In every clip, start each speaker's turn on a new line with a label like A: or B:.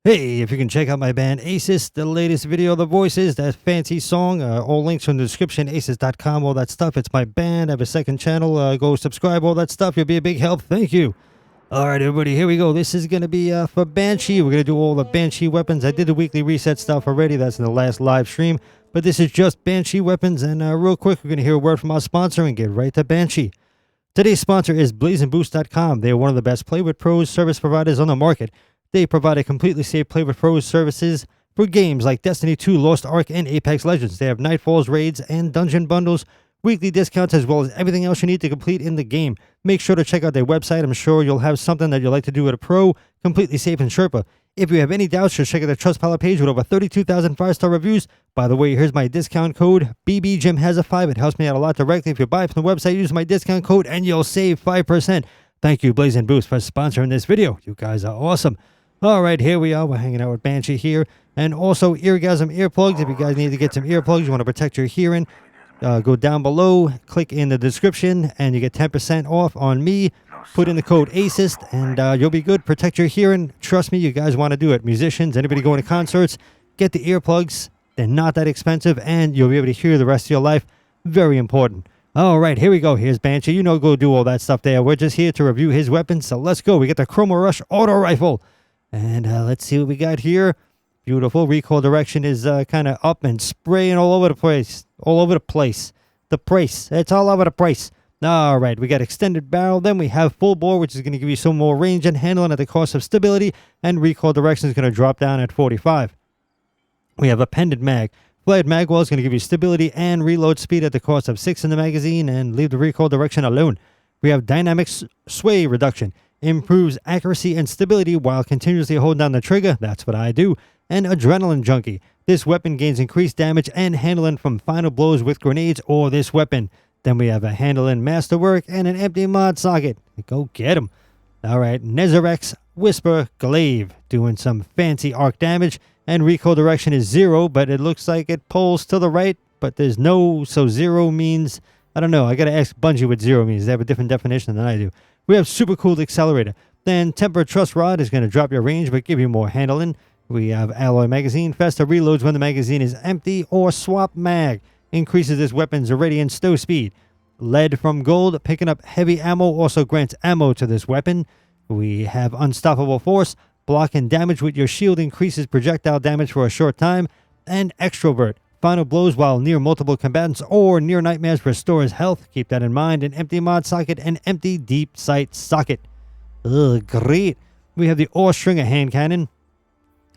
A: Hey, if you can check out my band AECYST, the latest video, the voices, that fancy song, all links in the description, aecyst.com, all that stuff. It's my band. I have a second channel. Go subscribe, all that stuff. You'll be a big help. Thank you. All right, everybody, here we go. This is going to be for Banshee. We're going to do all the Banshee weapons. I did the weekly reset stuff already. That's in the last live stream. But this is just Banshee weapons. And real quick, we're going to hear a word from our sponsor and get right to Banshee. Today's sponsor is blazingBoost.com. They are one of the best Play with Pros service providers on the market. They provide a completely safe Play with Pros services for games like Destiny 2, Lost Ark, and Apex Legends. They have Nightfalls, raids, and dungeon bundles, weekly discounts, as well as everything else you need to complete in the game. Make sure to check out their website. I'm sure you'll have something that you'll like to do with a pro, completely safe and Sherpa. If you have any doubts, just check out their Trustpilot page with over 32,000 5-star reviews. By the way, here's my discount code, BBJimHas5. It helps me out a lot directly. If you buy from the website, use my discount code, and you'll save 5%. Thank you, Blazing Boost, for sponsoring this video. You guys are awesome. All right, here we are. We're hanging out with Banshee here. And also EARGASM earplugs. If you guys need to get some earplugs, you want to protect your hearing, go down below, click in the description, and you get 10% off on me. Put in the code AECYST, and you'll be good. Protect your hearing. Trust me, you guys want to do it. Musicians, anybody going to concerts, get the earplugs. They're not that expensive, and you'll be able to hear the rest of your life. Very important. All right, here we go. Here's Banshee. You know, go do all that stuff there. We're just here to review his weapons, so let's go. We got the Chroma Rush auto rifle. And let's see what we got here. Beautiful. Recoil direction is kind of up and spraying all over the place. All over the place. The price. It's all over the place. All right. We got extended barrel. Then we have full bore, which is going to give you some more range and handling at the cost of stability. And recoil direction is going to drop down at 45. We have a pendant mag. Flared mag wall is going to give you stability and reload speed at the cost of 6 in the magazine and leave the recoil direction alone. We have dynamic sway reduction. Improves accuracy and stability while continuously holding down the trigger. That's what I do. And Adrenaline Junkie. This weapon gains increased damage and handling from final blows with grenades or this weapon. Then we have a handling masterwork and an empty mod socket. Go get him. All right, Nezarex Whisper Glaive. Doing some fancy arc damage. And recoil direction is 0, but it looks like it pulls to the right. But there's no, so 0 means, I don't know. I got to ask Bungie what 0 means. They have a different definition than I do. We have super cooled accelerator. Then tempered truss rod is going to drop your range but give you more handling. We have alloy magazine. Faster reloads when the magazine is empty, or swap mag. Increases this weapon's irradiant stow speed. Lead from gold. Picking up heavy ammo also grants ammo to this weapon. We have unstoppable force. Blocking damage with your shield increases projectile damage for a short time. And extrovert. Final blows while near multiple combatants or near nightmares restores health. Keep that in mind. An empty mod socket and empty deep sight socket. Ugh, great. We have the Ore Stringer hand cannon.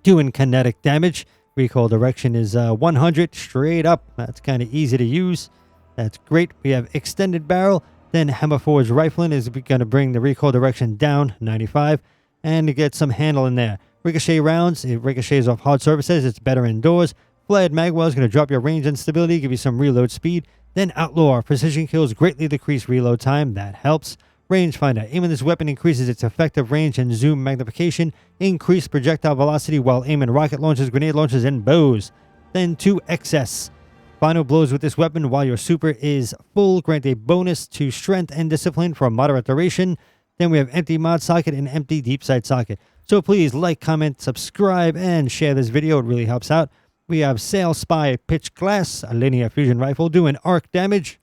A: Doing kinetic damage. Recoil direction is 100 straight up. That's kind of easy to use. That's great. We have extended barrel. Then Hammerforged rifling is going to bring the recoil direction down 95. And to get some handle in there. Ricochet rounds. It ricochets off hard surfaces. It's better indoors. Flared magwell is going to drop your range and stability, give you some reload speed. Then Outlaw. Precision kills greatly decrease reload time. That helps. Rangefinder. Aiming this weapon increases its effective range and zoom magnification. Increased projectile velocity while aiming rocket launchers, grenade launchers, and bows. Then 2 excess. Final blows with this weapon while your super is full. Grant a bonus to strength and discipline for a moderate duration. Then we have empty mod socket and empty deep sight socket. So please like, comment, subscribe, and share this video. It really helps out. We have Sail Spy Pitch Glass, a linear fusion rifle doing arc damage.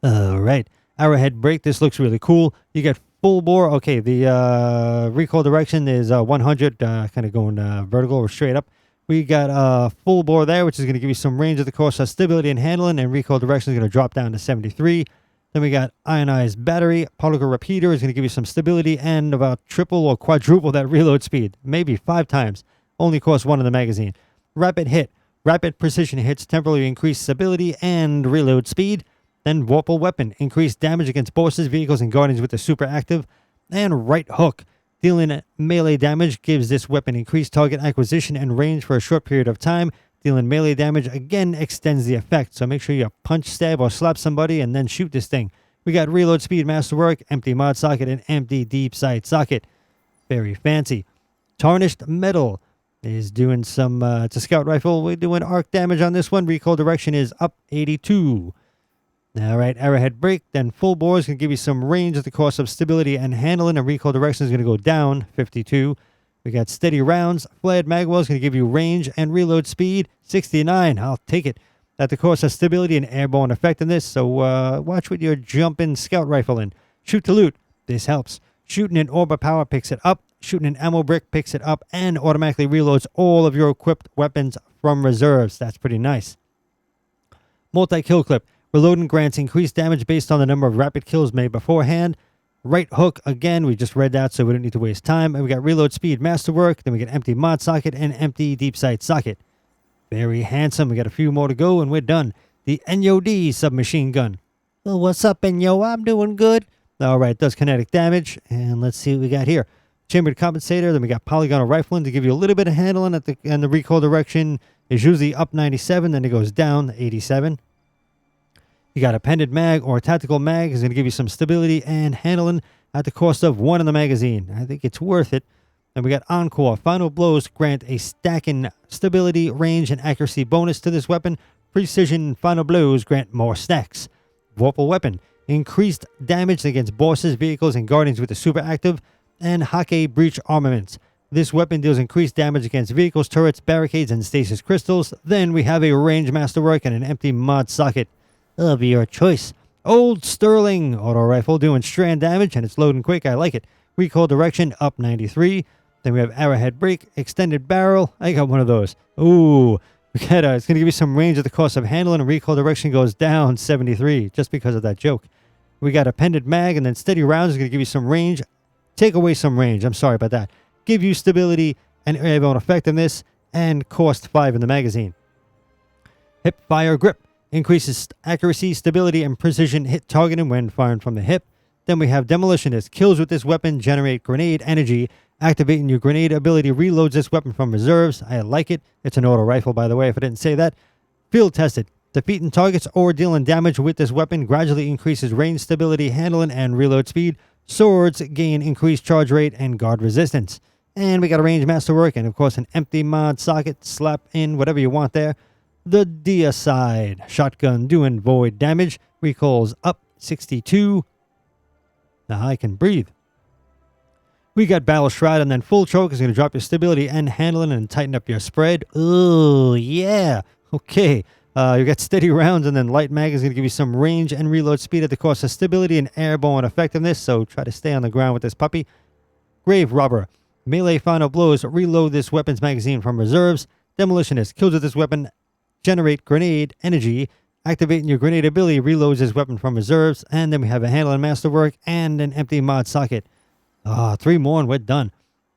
A: All right. Arrowhead break. This looks really cool. You get full bore. Okay, the recoil direction is 100, kind of going vertical or straight up. We got full bore there, which is going to give you some range at the cost of stability and handling, and recoil direction is going to drop down to 73. Then we got ionized battery. Particle repeater is going to give you some stability and about triple or quadruple that reload speed, maybe 5 times. Only costs 1 in the magazine. Rapid hit. Rapid precision hits temporarily increase stability and reload speed. Then Vorpal weapon. Increased damage against bosses, vehicles, and guardians with the super active. And right hook. Dealing melee damage gives this weapon increased target acquisition and range for a short period of time. Dealing melee damage again extends the effect. So make sure you punch, stab, or slap somebody and then shoot this thing. We got reload speed, masterwork, empty mod socket, and empty deep sight socket. Very fancy. Tarnished metal. Is doing some, it's a scout rifle. We're doing arc damage on this one. Recoil direction is up 82. All right, arrowhead break. Then full bore is going to give you some range at the cost of stability and handling. And recoil direction is going to go down 52. We got steady rounds. Flared magwell is going to give you range and reload speed. 69. I'll take it. At the cost of stability and airborne effectiveness. So watch what you're jumping scout rifle in. Shoot to loot. This helps. Shooting an orb of power picks it up. Shooting an ammo brick picks it up and automatically reloads all of your equipped weapons from reserves. That's pretty nice. Multi-kill clip. Reloading grants increased damage based on the number of rapid kills made beforehand. Right hook, again, we just read that, so we don't need to waste time. And we got reload speed masterwork. Then we get empty mod socket and empty deep sight socket. Very handsome. We got a few more to go and we're done. The NOD submachine gun. Well, what's up, NO? I'm doing good. All right, does kinetic damage. And let's see what we got here. Chambered compensator. Then we got polygonal rifling to give you a little bit of handling and the recoil direction is usually up 97, then it goes down 87. You got appended mag or tactical mag is going to give you some stability and handling at the cost of 1 in the magazine. I think it's worth it. Then we got Encore. Final blows grant a stacking stability, range, and accuracy bonus to this weapon. Precision final blows grant more stacks. Vorpal weapon. Increased damage against bosses, vehicles, and guardians with the super active. And Hake breach armaments. This weapon deals increased damage against vehicles, turrets, barricades, and stasis crystals. Then we have a range masterwork and an empty mod socket of your choice. Old Sterling auto rifle doing strand damage, and it's loading quick. I like it. Recoil direction up 93. Then we have arrowhead break, extended barrel. I got one of those. Ooh, we got it's going to give you some range at the cost of handling, and recoil direction goes down 73 just because of that joke. We got appended mag, and then steady rounds is going to give you some range. Take away some range. I'm sorry about that. Give you stability and airborne effectiveness, and cost 5 in the magazine. Hip fire grip. Increases accuracy, stability, and precision hit targeting when firing from the hip. Then we have Demolitionist. Kills with this weapon generate grenade energy. Activating your grenade ability reloads this weapon from reserves. I like it. It's an auto rifle, by the way, if I didn't say that. Field tested. Defeating targets or dealing damage with this weapon gradually increases range, stability, handling, and reload speed. Swords gain increased charge rate and guard resistance. And we got a range masterwork and, of course, an empty mod socket. Slap in whatever you want there. The Deicide. Shotgun doing void damage. Recoils up 62. Now I can breathe. We got Battle Shroud, and then Full Choke is going to drop your stability and handling and tighten up your spread. Oh, yeah. Okay. You got steady rounds, and then Light Mag is going to give you some range and reload speed at the cost of stability and airborne effectiveness, so try to stay on the ground with this puppy. Grave Robber. Melee final blows. Reload this weapon's magazine from reserves. Demolitionist. Kills with this weapon. Generate grenade energy. Activating your grenade ability reloads this weapon from reserves. And then we have a handling masterwork and an empty mod socket. 3 more and we're done.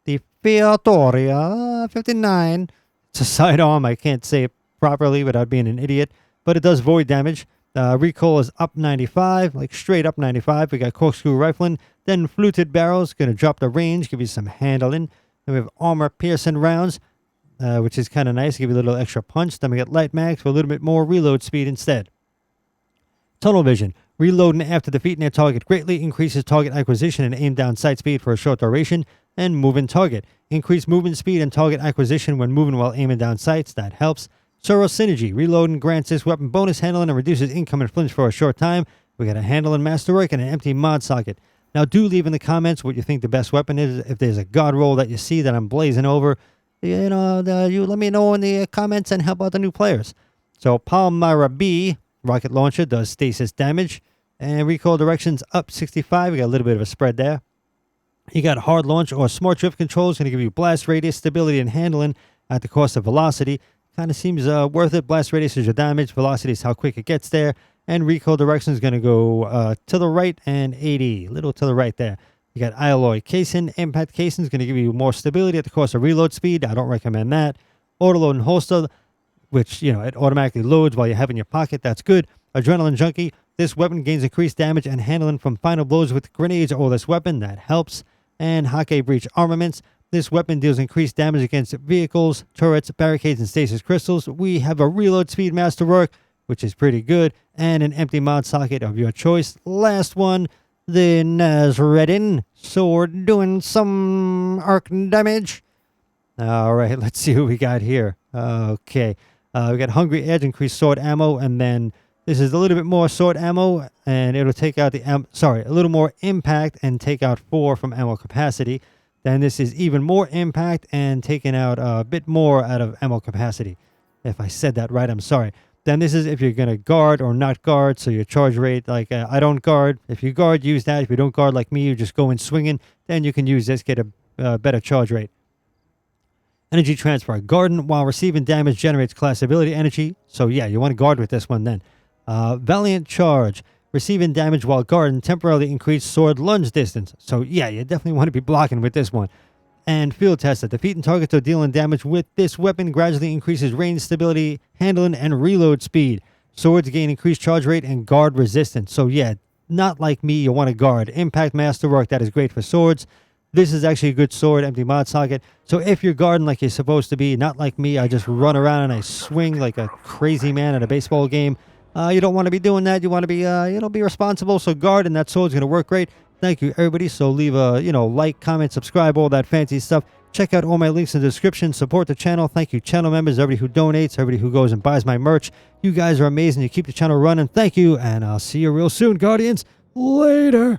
A: The Featoria 59. It's a sidearm. I can't say it properly without being an idiot, but it does void damage. Recoil is up 95, like straight up 95. We got corkscrew rifling. Then fluted barrels, going to drop the range, give you some handling. Then we have armor piercing rounds, which is kind of nice, give you a little extra punch. Then we got light mags for a little bit more reload speed instead. Tunnel vision. Reloading after defeating a target greatly increases target acquisition and aim down sight speed for a short duration. And moving target. Increase movement speed and target acquisition when moving while aiming down sights. That helps. Soros Synergy. Reloading grants this weapon bonus handling and reduces income and flinch for a short time. We got a handling masterwork and an empty mod socket. Now do leave in the comments what you think the best weapon is. If there's a god roll that you see that I'm blazing over, you let me know in the comments and help out the new players. So Palmyra B rocket launcher does stasis damage. And recoil directions up 65. We got a little bit of a spread there. You got hard launch or smart drift controls. Going to give you blast radius, stability, and handling at the cost of velocity. Kind of seems worth it. Blast radius is your damage. Velocity is how quick it gets there. And recoil direction is going to go to the right and 80. A little to the right there. You got alloy casing. Impact casing is going to give you more stability at the cost of reload speed. I don't recommend that. Autoload and holster, which, it automatically loads while you have it in your pocket. That's good. Adrenaline junkie. This weapon gains increased damage and handling from final blows with grenades or this weapon. That helps. And Hake breach armaments. This weapon deals increased damage against vehicles, turrets, barricades, and stasis crystals. We have a reload speed masterwork, which is pretty good, and an empty mod socket of your choice. Last one, the Nazredin sword doing some arc damage. All right, let's see what we got here. Okay, we got Hungry Edge, increased sword ammo, and then this is a little bit more sword ammo, and it'll take out a little more impact and take out 4 from ammo capacity. then this is even more impact and taking out a bit more out of ammo capacity. If I said that right, I'm sorry. Then this is if you're going to guard or not guard, so your charge rate, like I don't guard. If you guard, use that. If you don't guard like me, you just go in swinging, then you can use this, get a better charge rate. Energy transfer. Guarding while receiving damage generates class ability energy. So yeah, you want to guard with this one then. Valiant charge. Receiving damage while guarding temporarily increase sword lunge distance. So yeah, you definitely want to be blocking with this one. And field tester. Defeating targets or dealing damage with this weapon gradually increases range stability, handling, and reload speed. Swords gain increased charge rate and guard resistance. So yeah, not like me, you want to guard. Impact Masterwork, that is great for swords. This is actually a good sword, empty mod socket. So if you're guarding like you're supposed to be, not like me, I just run around and I swing like a crazy man at a baseball game. You don't want to be doing that. You want to be, be responsible. So guard, and that sword's going to work great. Thank you, everybody. So leave a, like, comment, subscribe, all that fancy stuff. Check out all my links in the description. Support the channel. Thank you, channel members, everybody who donates, everybody who goes and buys my merch. You guys are amazing. You keep the channel running. Thank you, and I'll see you real soon, Guardians. Later.